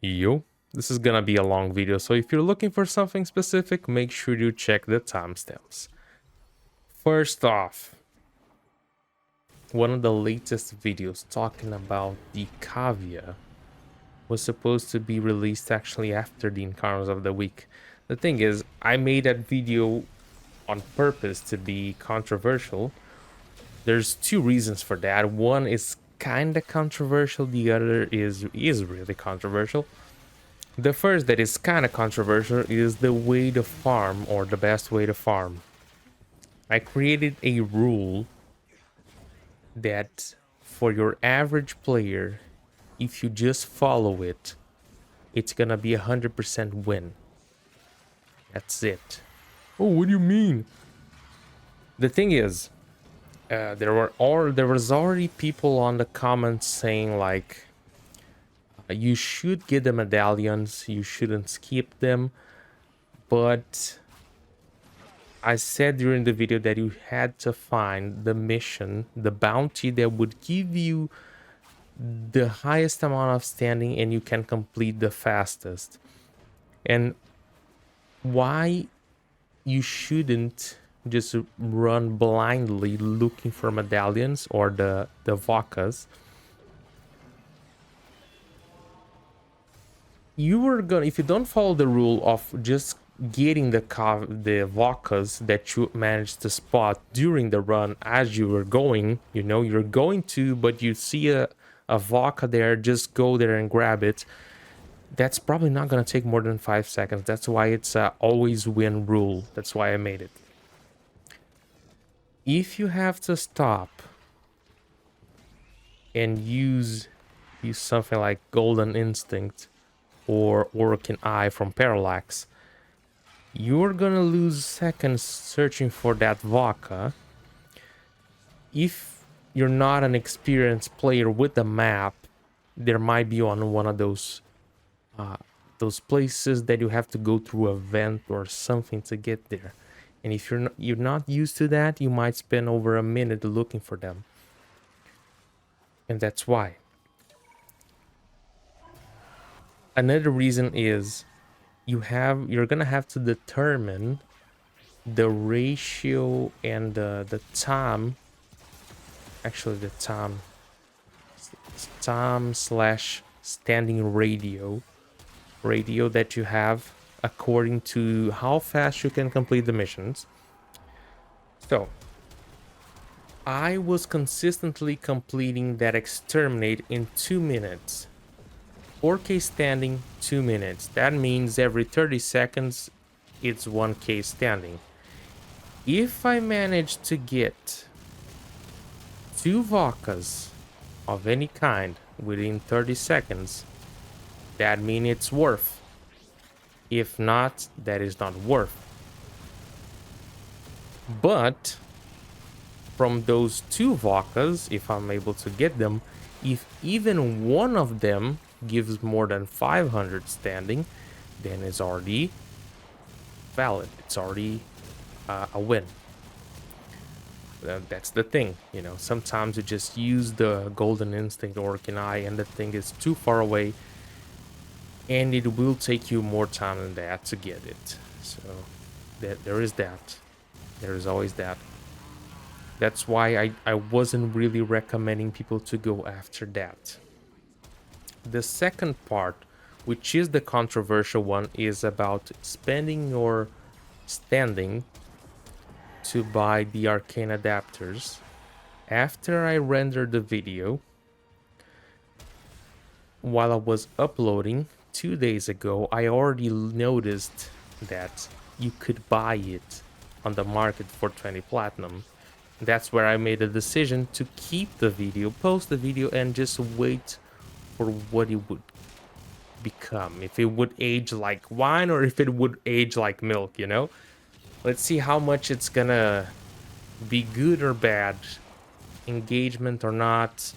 Yo, this is gonna be a long video, so if you're looking for something specific, make sure you check the timestamps. First off, one of the latest videos talking about the cavia was supposed to be released actually after the encounters of the week. The thing is, I made that video on purpose to be controversial. There's two reasons for that. One is kinda controversial, the other is really controversial. The first that is kind of controversial is the way to farm, or the best way to farm. I created a rule that for your average player, if you just follow it, it's gonna be 100% win. That's it. Oh, what do you mean? The thing is, there was already people on the comments saying like, you should get the medallions, you shouldn't skip them, but I said during the video that you had to find the mission, the bounty that would give you the highest amount of standing and you can complete the fastest. And why you shouldn't just run blindly looking for medallions or the vacas. You are gonna, if you don't follow the rule of just getting the vacas that you managed to spot during the run as you were going, you know, you're going to, but you see a vaca there, just go there and grab it. That's probably not gonna take more than 5 seconds. That's why it's a always win rule. That's why I made it. If you have to stop and use something like Golden Instinct or Orcan Eye from Parallax, you're gonna lose seconds searching for that vaca. If you're not an experienced player with the map, there might be on one of those places that you have to go through a vent or something to get there. And if you're not used to that, you might spend over a minute looking for them. And that's why. Another reason is you're gonna have to determine the ratio and the time, actually the time slash standing radio that you have according to how fast you can complete the missions. So I was consistently completing that exterminate in 2 minutes. 4K standing, 2 minutes. That means every 30 seconds, it's 1K standing. If I manage to get 2 vacas of any kind within 30 seconds, that means it's worth. If not, that is not worth. But from those 2 vacas, if I'm able to get them, if even one of them gives more than 500 standing, then it's already valid. It's already a win. That's the thing, you know. Sometimes you just use the Golden Instinct or Orcan Eye and the thing is too far away, and it will take you more time than that to get it. So there is that. There is always that. That's why I wasn't really recommending people to go after that. The second part, which is the controversial one, is about spending your standing to buy the arcane adapters. After I rendered the video, while I was uploading 2 days ago, I already noticed that you could buy it on the market for 20 platinum. That's where I made a decision to keep the video, post the video, and just wait for what it would become. If it would age like wine or if it would age like milk, you know? Let's see how much it's gonna be, good or bad, engagement or not,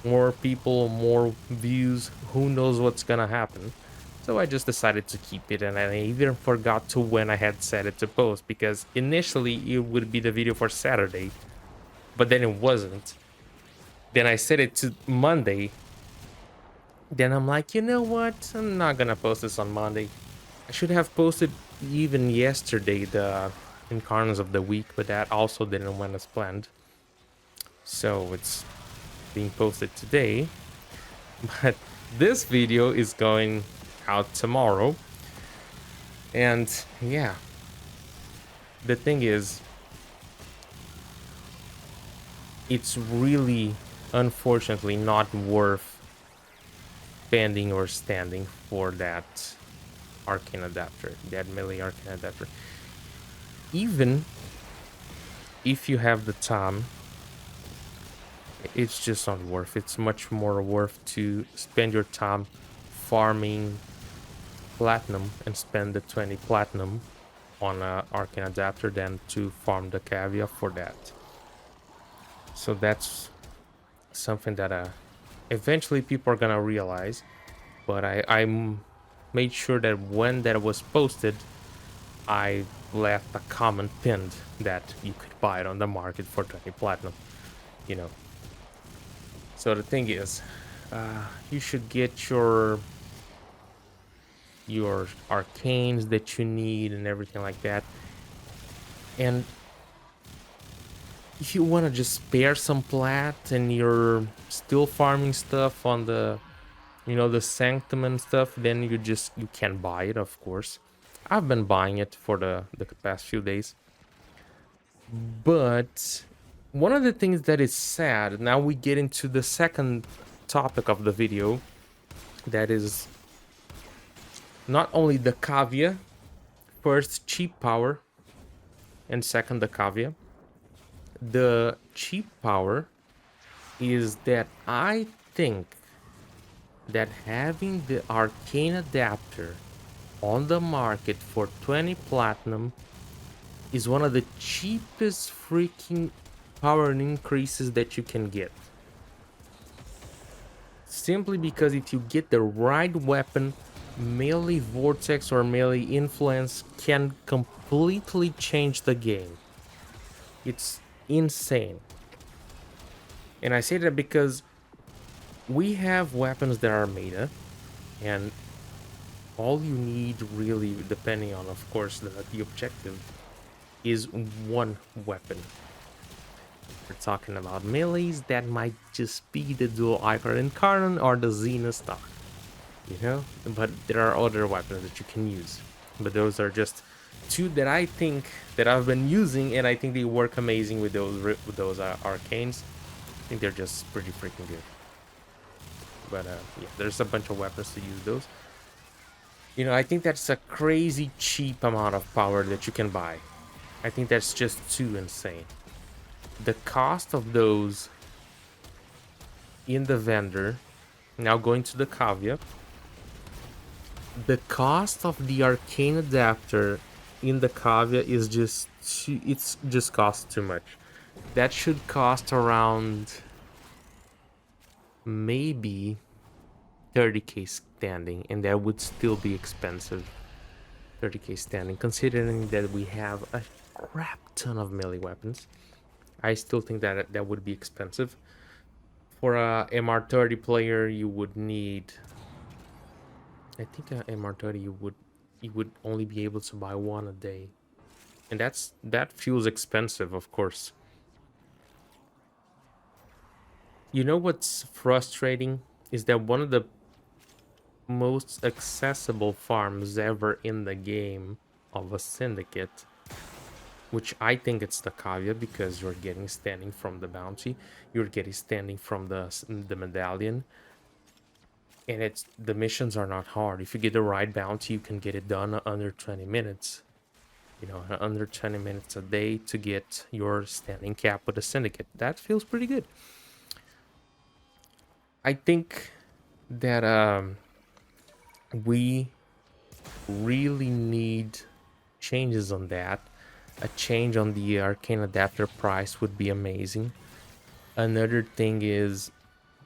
more people, more views, who knows what's gonna happen. So I just decided to keep it, and I even forgot to when I had set it to post, because initially it would be the video for Saturday, but then it wasn't. Then I set it to Monday, Then I'm like, you know what? I'm not gonna post this on Monday. I should have posted even yesterday the incarnates of the week, but that also didn't went as planned. So it's being posted today. But this video is going out tomorrow. And yeah, the thing is, it's really unfortunately not worth spending or standing for that arcane adapter, that melee arcane adapter. Even if you have the time, it's just not worth. It's much more worth to spend your time farming platinum and spend the 20 platinum on a arcane adapter than to farm the cavia for that. So that's something that eventually people are gonna realize. But I made sure that when that was posted, I left a comment pinned that you could buy it on the market for 20 platinum, you know. So the thing is, you should get your arcanes that you need and everything like that. And if you want to just spare some plat and you're still farming stuff on the, you know, the sanctum and stuff, then you can buy it, of course. I've been buying it for the past few days. But one of the things that is sad, now we get into the second topic of the video, that is not only the cavia, first cheap power, and second the cavia. The cheap power is that I think that having the arcane adapter on the market for 20 platinum is one of the cheapest freaking power increases that you can get. Simply because if you get the right weapon, melee vortex or melee influence can completely change the game. It's insane. And I say that because we have weapons that are meta, and all you need really, depending on, of course, the objective, is one weapon. We're talking about melees that might just be the dual Icar Incarnate or the Xena stock, you know? But there are other weapons that you can use. But those are just two that I think that I've been using, and I think they work amazing with those arcanes. I think they're just pretty freaking good. But yeah, there's a bunch of weapons to use those. You know, I think that's a crazy cheap amount of power that you can buy. I think that's just too insane. The cost of those in the vendor, now going to the cavia, the cost of the arcane adapter in the cavia is just too, it's just costs too much. That should cost around maybe 30k standing, and that would still be expensive. 30k standing, considering that we have a crap ton of melee weapons. I still think that that would be expensive. For a MR30 player, you would need, I think a MR30 you would only be able to buy one a day. And that feels expensive, of course. You know what's frustrating is that one of the most accessible farms ever in the game of a syndicate, which I think it's the cavia, because you're getting standing from the bounty, you're getting standing from the medallion, and it's the missions are not hard. If you get the right bounty, you can get it done under 20 minutes. You know, under 20 minutes a day to get your standing cap with a syndicate. That feels pretty good. I think that we really need changes on that. A change on the arcane adapter price would be amazing. Another thing is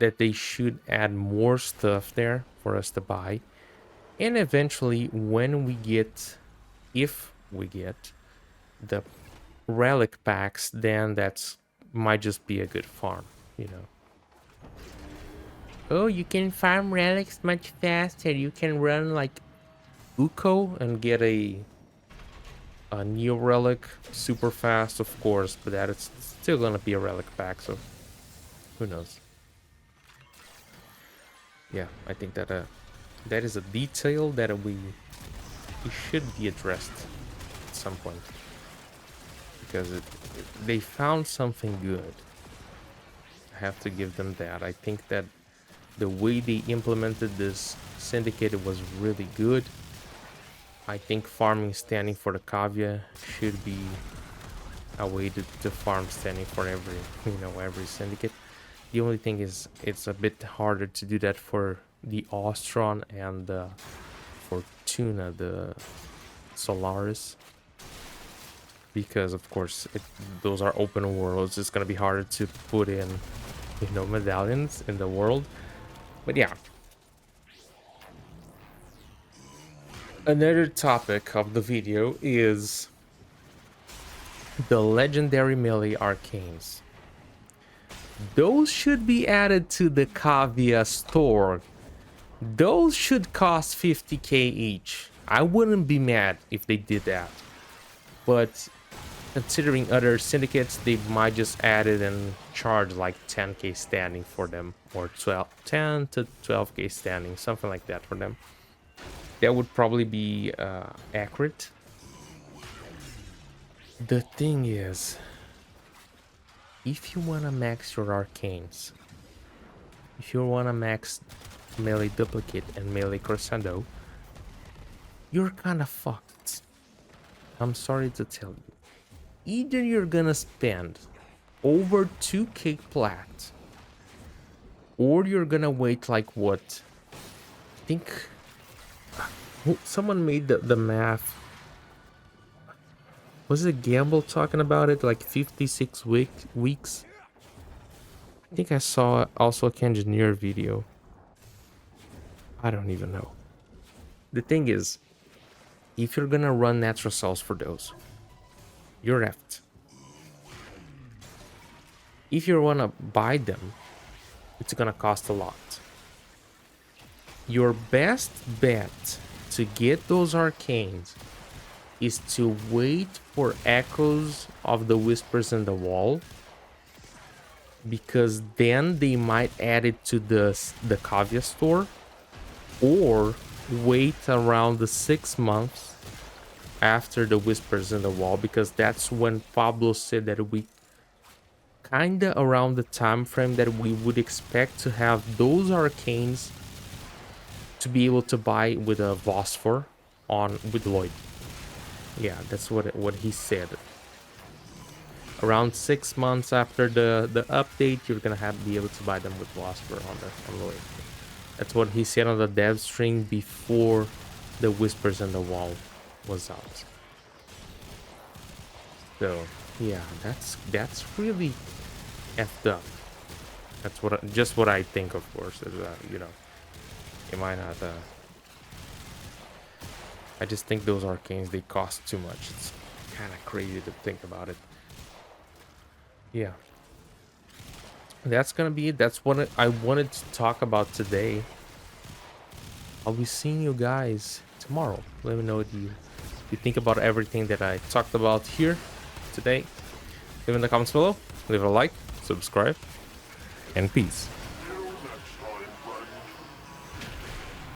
that they should add more stuff there for us to buy. And eventually, when we get, if we get the relic packs, then that's might just be a good farm, you know. oh, you can farm relics much faster. You can run like Uko and get a new relic super fast, of course, but that is still gonna be a relic pack, so who knows. Yeah, I think that that is a detail that it should be addressed at some point, because they found something good. I have to give them that. I think that the way they implemented this syndicate was really good. I think farming standing for the cavia should be a way to farm standing for every, every syndicate. The only thing is it's a bit harder to do that for the Ostron and for Tuna, the Solaris, because of course those are open worlds. It's gonna be harder to put in, medallions in the world. But yeah. Another topic of the video is the legendary melee arcanes. Those should be added to the cavia store. Those should cost 50k each. I wouldn't be mad if they did that. But considering other syndicates, they might just add it and charge like 10k standing for them, or 10 to 12k standing, something like that for them. That would probably be accurate. The thing is, if you want to max your arcanes, if you want to max melee duplicate and melee crescendo, you're kind of fucked. I'm sorry to tell you. Either you're gonna spend over 2k plat, or you're gonna wait like what? I think someone made the math. Was it Gamble talking about it? Like 56 weeks? I think I saw also a Kenjineer video. I don't even know. The thing is, if you're gonna run natural cells for those, you're effed. If you wanna buy them, it's gonna cost a lot. Your best bet to get those arcanes is to wait for echoes of the whispers in the wall, because then they might add it to the cavia store, or wait around the 6 months after the whispers in the wall, because that's when Pablo said that we kinda around the time frame that we would expect to have those arcanes to be able to buy with a Phosphor on with Lloyd. Yeah, that's what he said. Around 6 months after the update, you're gonna be able to buy them with Phosphor on Lloyd. That's what he said on the dev string before the whispers in the wall was out. So yeah, that's really effed up. That's just what I think, of course. Is, it might not. I just think those arcanes, they cost too much. It's kind of crazy to think about it. Yeah, that's gonna be it. That's what I wanted to talk about today. I'll be seeing you guys tomorrow. Let me know what you think about everything that I talked about here today. Leave in the comments below. Leave a like, subscribe, and peace.